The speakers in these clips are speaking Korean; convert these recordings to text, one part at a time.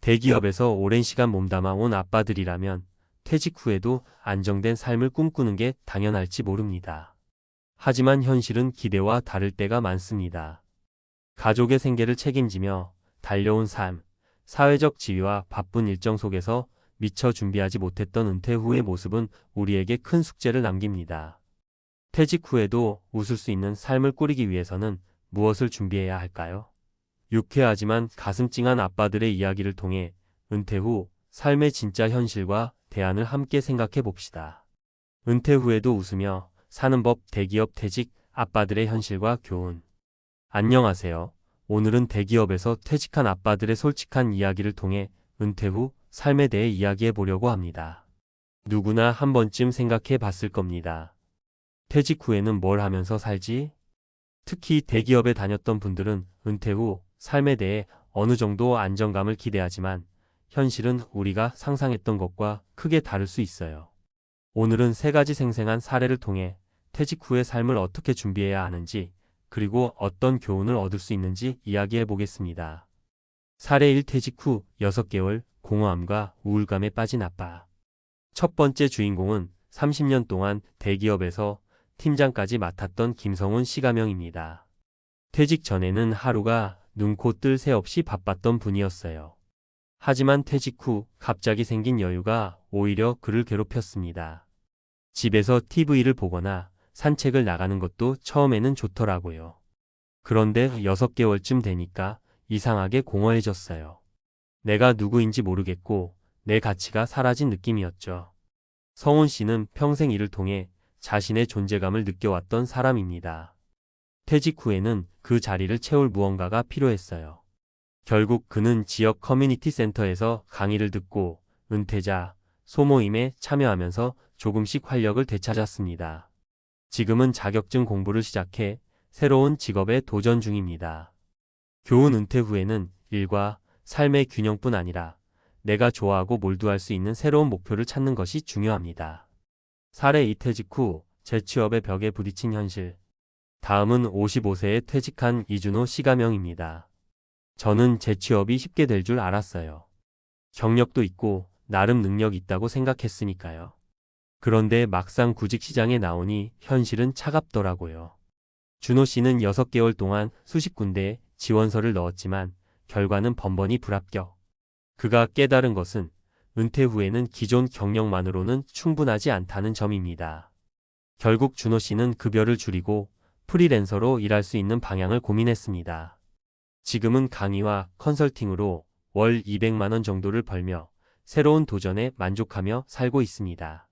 대기업에서 오랜 시간 몸담아 온 아빠들이라면 퇴직 후에도 안정된 삶을 꿈꾸는 게 당연할지 모릅니다. 하지만 현실은 기대와 다를 때가 많습니다. 가족의 생계를 책임지며 달려온 삶, 사회적 지위와 바쁜 일정 속에서 미처 준비하지 못했던 은퇴 후의 모습은 우리에게 큰 숙제를 남깁니다. 퇴직 후에도 웃을 수 있는 삶을 꾸리기 위해서는 무엇을 준비해야 할까요? 유쾌하지만 가슴 찡한 아빠들의 이야기를 통해 은퇴 후 삶의 진짜 현실과 대안을 함께 생각해 봅시다. 은퇴 후에도 웃으며 사는 법 대기업 퇴직 아빠들의 현실과 교훈. 안녕하세요. 오늘은 대기업에서 퇴직한 아빠들의 솔직한 이야기를 통해 은퇴 후 삶에 대해 이야기해 보려고 합니다. 누구나 한 번쯤 생각해 봤을 겁니다. 퇴직 후에는 뭘 하면서 살지? 특히 대기업에 다녔던 분들은 은퇴 후 삶에 대해 어느 정도 안정감을 기대하지만 현실은 우리가 상상했던 것과 크게 다를 수 있어요. 오늘은 세 가지 생생한 사례를 통해 퇴직 후의 삶을 어떻게 준비해야 하는지, 그리고 어떤 교훈을 얻을 수 있는지 이야기해 보겠습니다. 사례 1. 퇴직 후 6개월 공허함과 우울감에 빠진 아빠. 첫 번째 주인공은 30년 동안 대기업에서 팀장까지 맡았던 김성훈 시가명입니다. 퇴직 전에는 하루가 눈코 뜰 새 없이 바빴던 분이었어요. 하지만 퇴직 후 갑자기 생긴 여유가 오히려 그를 괴롭혔습니다. 집에서 TV를 보거나 산책을 나가는 것도 처음에는 좋더라고요. 그런데 6개월쯤 되니까 이상하게 공허해졌어요. 내가 누구인지 모르겠고 내 가치가 사라진 느낌이었죠. 성훈 씨는 평생 일을 통해 자신의 존재감을 느껴왔던 사람입니다. 퇴직 후에는 그 자리를 채울 무언가가 필요했어요. 결국 그는 지역 커뮤니티 센터에서 강의를 듣고 은퇴자 소모임에 참여하면서 조금씩 활력을 되찾았습니다. 지금은 자격증 공부를 시작해 새로운 직업에 도전 중입니다. 교훈. 은퇴 후에는 일과 삶의 균형뿐 아니라 내가 좋아하고 몰두할 수 있는 새로운 목표를 찾는 것이 중요합니다. 사례 2. 퇴직 후 재취업의 벽에 부딪힌 현실. 다음은 55세에 퇴직한 이준호 시가명입니다. 저는 재취업이 쉽게 될 줄 알았어요. 경력도 있고 나름 능력 있다고 생각했으니까요. 그런데 막상 구직 시장에 나오니 현실은 차갑더라고요. 준호 씨는 6개월 동안 수십 군데에 지원서를 넣었지만 결과는 번번이 불합격. 그가 깨달은 것은 은퇴 후에는 기존 경력만으로는 충분하지 않다는 점입니다. 결국 준호 씨는 급여를 줄이고 프리랜서로 일할 수 있는 방향을 고민했습니다. 지금은 강의와 컨설팅으로 월 200만 원 정도를 벌며 새로운 도전에 만족하며 살고 있습니다.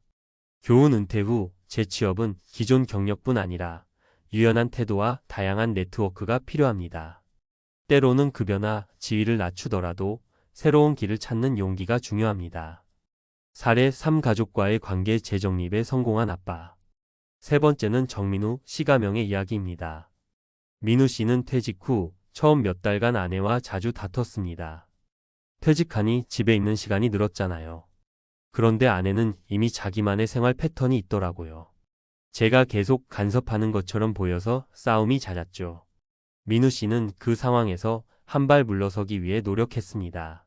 교훈. 은퇴 후 재취업은 기존 경력뿐 아니라 유연한 태도와 다양한 네트워크가 필요합니다. 때로는 급여나 지위를 낮추더라도 새로운 길을 찾는 용기가 중요합니다. 사례 3. 가족과의 관계 재정립에 성공한 아빠. 세 번째는 정민우 시가명의 이야기입니다. 민우 씨는 퇴직 후 처음 몇 달간 아내와 자주 다퉜습니다. 퇴직하니 집에 있는 시간이 늘었잖아요. 그런데 아내는 이미 자기만의 생활 패턴이 있더라고요. 제가 계속 간섭하는 것처럼 보여서 싸움이 잦았죠. 민우 씨는 그 상황에서 한 발 물러서기 위해 노력했습니다.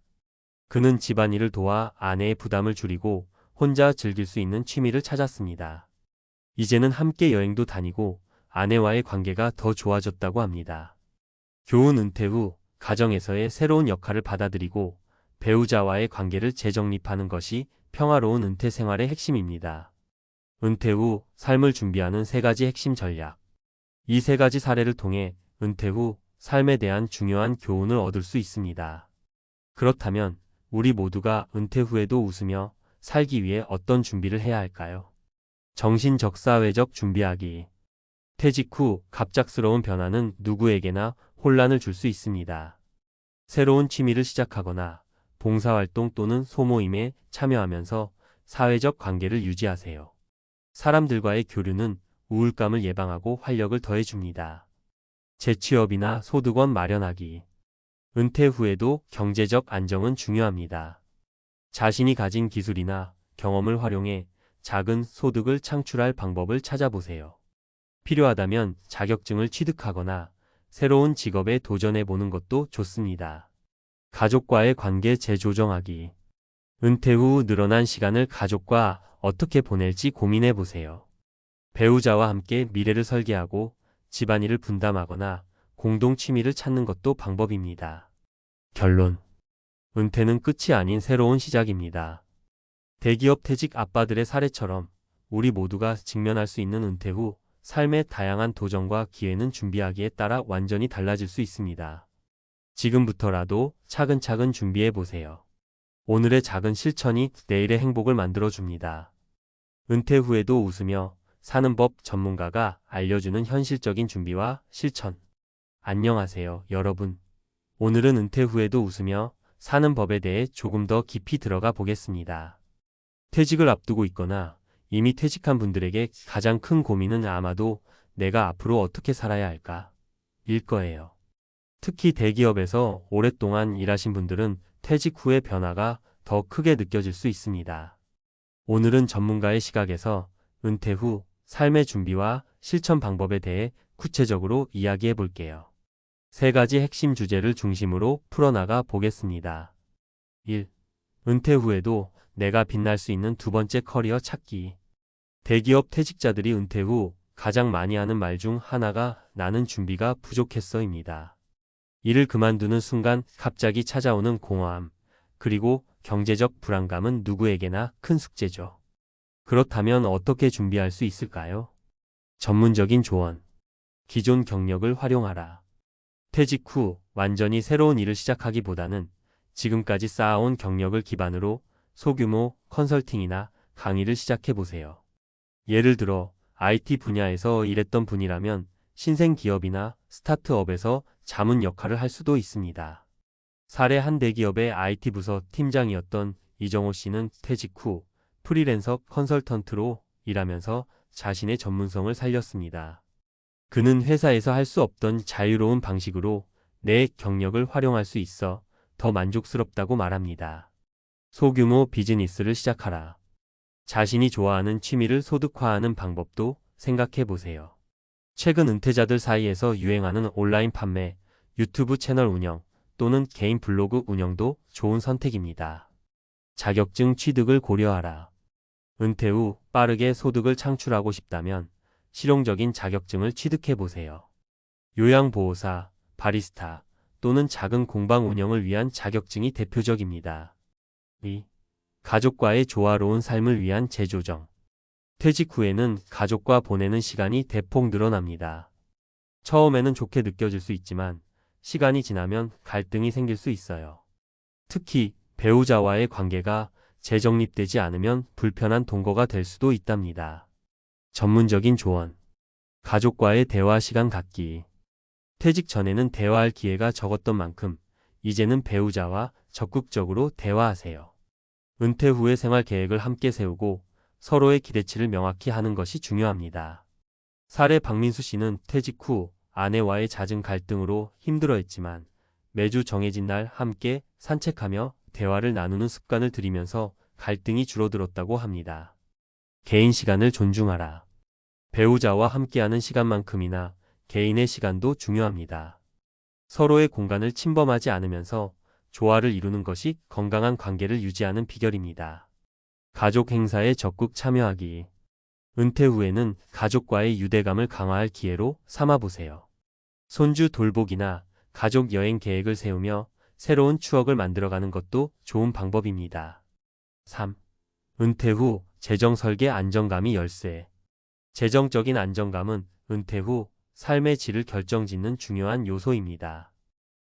그는 집안일을 도와 아내의 부담을 줄이고 혼자 즐길 수 있는 취미를 찾았습니다. 이제는 함께 여행도 다니고 아내와의 관계가 더 좋아졌다고 합니다. 교훈. 은퇴 후 가정에서의 새로운 역할을 받아들이고 배우자와의 관계를 재정립하는 것이 평화로운 은퇴 생활의 핵심입니다. 은퇴 후 삶을 준비하는 세 가지 핵심 전략. 이 세 가지 사례를 통해 은퇴 후 삶에 대한 중요한 교훈을 얻을 수 있습니다. 그렇다면 우리 모두가 은퇴 후에도 웃으며 살기 위해 어떤 준비를 해야 할까요? 정신적 사회적 준비하기. 퇴직 후 갑작스러운 변화는 누구에게나 혼란을 줄 수 있습니다. 새로운 취미를 시작하거나 봉사활동 또는 소모임에 참여하면서 사회적 관계를 유지하세요. 사람들과의 교류는 우울감을 예방하고 활력을 더해줍니다. 재취업이나 소득원 마련하기. 은퇴 후에도 경제적 안정은 중요합니다. 자신이 가진 기술이나 경험을 활용해 작은 소득을 창출할 방법을 찾아보세요. 필요하다면 자격증을 취득하거나 새로운 직업에 도전해 보는 것도 좋습니다. 가족과의 관계 재조정하기. 은퇴 후 늘어난 시간을 가족과 어떻게 보낼지 고민해 보세요. 배우자와 함께 미래를 설계하고 집안일을 분담하거나 공동 취미를 찾는 것도 방법입니다. 결론. 은퇴는 끝이 아닌 새로운 시작입니다. 대기업 퇴직 아빠들의 사례처럼 우리 모두가 직면할 수 있는 은퇴 후 삶의 다양한 도전과 기회는 준비하기에 따라 완전히 달라질 수 있습니다. 지금부터라도 차근차근 준비해 보세요. 오늘의 작은 실천이 내일의 행복을 만들어줍니다. 은퇴 후에도 웃으며 사는 법 전문가가 알려주는 현실적인 준비와 실천. 안녕하세요, 여러분. 오늘은 은퇴 후에도 웃으며 사는 법에 대해 조금 더 깊이 들어가 보겠습니다. 퇴직을 앞두고 있거나 이미 퇴직한 분들에게 가장 큰 고민은 아마도 내가 앞으로 어떻게 살아야 할까? 일 거예요. 특히 대기업에서 오랫동안 일하신 분들은 퇴직 후의 변화가 더 크게 느껴질 수 있습니다. 오늘은 전문가의 시각에서 은퇴 후 삶의 준비와 실천 방법에 대해 구체적으로 이야기해 볼게요. 세 가지 핵심 주제를 중심으로 풀어나가 보겠습니다. 1. 은퇴 후에도 내가 빛날 수 있는 두 번째 커리어 찾기. 대기업 퇴직자들이 은퇴 후 가장 많이 하는 말 중 하나가 나는 준비가 부족했어입니다. 일을 그만두는 순간 갑자기 찾아오는 공허함, 그리고 경제적 불안감은 누구에게나 큰 숙제죠. 그렇다면 어떻게 준비할 수 있을까요? 전문적인 조언. 기존 경력을 활용하라. 퇴직 후 완전히 새로운 일을 시작하기보다는 지금까지 쌓아온 경력을 기반으로 소규모 컨설팅이나 강의를 시작해보세요. 예를 들어 IT 분야에서 일했던 분이라면 신생 기업이나 스타트업에서 자문 역할을 할 수도 있습니다. 사례 한 대기업의 IT 부서 팀장이었던 이정호 씨는 퇴직 후 프리랜서 컨설턴트로 일하면서 자신의 전문성을 살렸습니다. 그는 회사에서 할 수 없던 자유로운 방식으로 내 경력을 활용할 수 있어 더 만족스럽다고 말합니다. 소규모 비즈니스를 시작하라. 자신이 좋아하는 취미를 소득화하는 방법도 생각해 보세요. 최근 은퇴자들 사이에서 유행하는 온라인 판매, 유튜브 채널 운영 또는 개인 블로그 운영도 좋은 선택입니다. 자격증 취득을 고려하라. 은퇴 후 빠르게 소득을 창출하고 싶다면 실용적인 자격증을 취득해 보세요. 요양보호사, 바리스타 또는 작은 공방 운영을 위한 자격증이 대표적입니다. 2. 가족과의 조화로운 삶을 위한 재조정. 퇴직 후에는 가족과 보내는 시간이 대폭 늘어납니다. 처음에는 좋게 느껴질 수 있지만 시간이 지나면 갈등이 생길 수 있어요. 특히 배우자와의 관계가 재정립되지 않으면 불편한 동거가 될 수도 있답니다. 전문적인 조언. 가족과의 대화 시간 갖기. 퇴직 전에는 대화할 기회가 적었던 만큼 이제는 배우자와 적극적으로 대화하세요. 은퇴 후의 생활 계획을 함께 세우고 서로의 기대치를 명확히 하는 것이 중요합니다. 사례 박민수 씨는 퇴직 후 아내와의 잦은 갈등으로 힘들어했지만 매주 정해진 날 함께 산책하며 대화를 나누는 습관을 들이면서 갈등이 줄어들었다고 합니다. 개인 시간을 존중하라. 배우자와 함께하는 시간만큼이나 개인의 시간도 중요합니다. 서로의 공간을 침범하지 않으면서 조화를 이루는 것이 건강한 관계를 유지하는 비결입니다. 가족 행사에 적극 참여하기. 은퇴 후에는 가족과의 유대감을 강화할 기회로 삼아보세요. 손주 돌보기나 가족 여행 계획을 세우며 새로운 추억을 만들어가는 것도 좋은 방법입니다. 3. 은퇴 후 재정 설계 안정감이 열쇠. 재정적인 안정감은 은퇴 후 삶의 질을 결정짓는 중요한 요소입니다.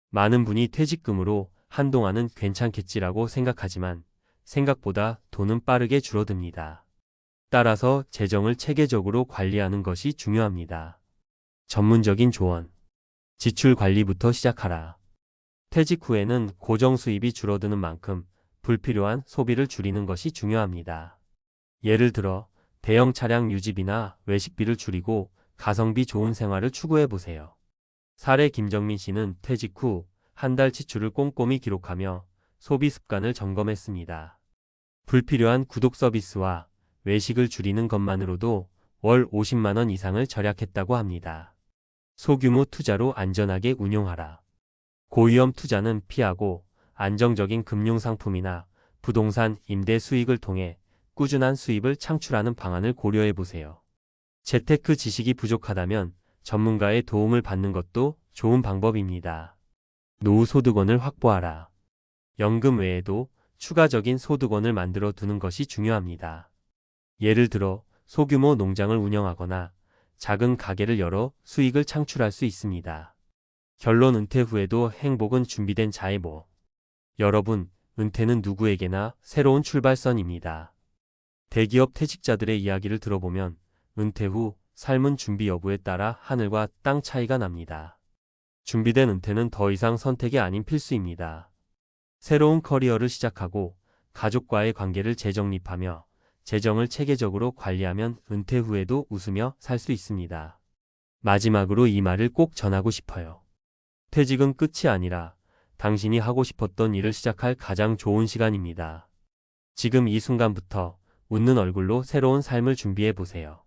많은 분이 퇴직금으로 한동안은 괜찮겠지라고 생각하지만 생각보다 돈은 빠르게 줄어듭니다. 따라서 재정을 체계적으로 관리하는 것이 중요합니다. 전문적인 조언. 지출 관리부터 시작하라. 퇴직 후에는 고정 수입이 줄어드는 만큼 불필요한 소비를 줄이는 것이 중요합니다. 예를 들어 대형 차량 유지비나 외식비를 줄이고 가성비 좋은 생활을 추구해 보세요. 사례 김정민 씨는 퇴직 후 한 달 지출을 꼼꼼히 기록하며 소비 습관을 점검했습니다. 불필요한 구독 서비스와 외식을 줄이는 것만으로도 월 50만 원 이상을 절약했다고 합니다. 소규모 투자로 안전하게 운용하라. 고위험 투자는 피하고 안정적인 금융상품이나 부동산 임대 수익을 통해 꾸준한 수입을 창출하는 방안을 고려해 보세요. 재테크 지식이 부족하다면 전문가의 도움을 받는 것도 좋은 방법입니다. 노후 소득원을 확보하라. 연금 외에도 추가적인 소득원을 만들어 두는 것이 중요합니다. 예를 들어 소규모 농장을 운영하거나 작은 가게를 열어 수익을 창출할 수 있습니다. 결론 은퇴 후에도 행복은 준비된 자의 모. 여러분, 은퇴는 누구에게나 새로운 출발선입니다. 대기업 퇴직자들의 이야기를 들어보면 은퇴 후 삶은 준비 여부에 따라 하늘과 땅 차이가 납니다. 준비된 은퇴는 더 이상 선택이 아닌 필수입니다. 새로운 커리어를 시작하고 가족과의 관계를 재정립하며 재정을 체계적으로 관리하면 은퇴 후에도 웃으며 살 수 있습니다. 마지막으로 이 말을 꼭 전하고 싶어요. 퇴직은 끝이 아니라 당신이 하고 싶었던 일을 시작할 가장 좋은 시간입니다. 지금 이 순간부터 웃는 얼굴로 새로운 삶을 준비해 보세요.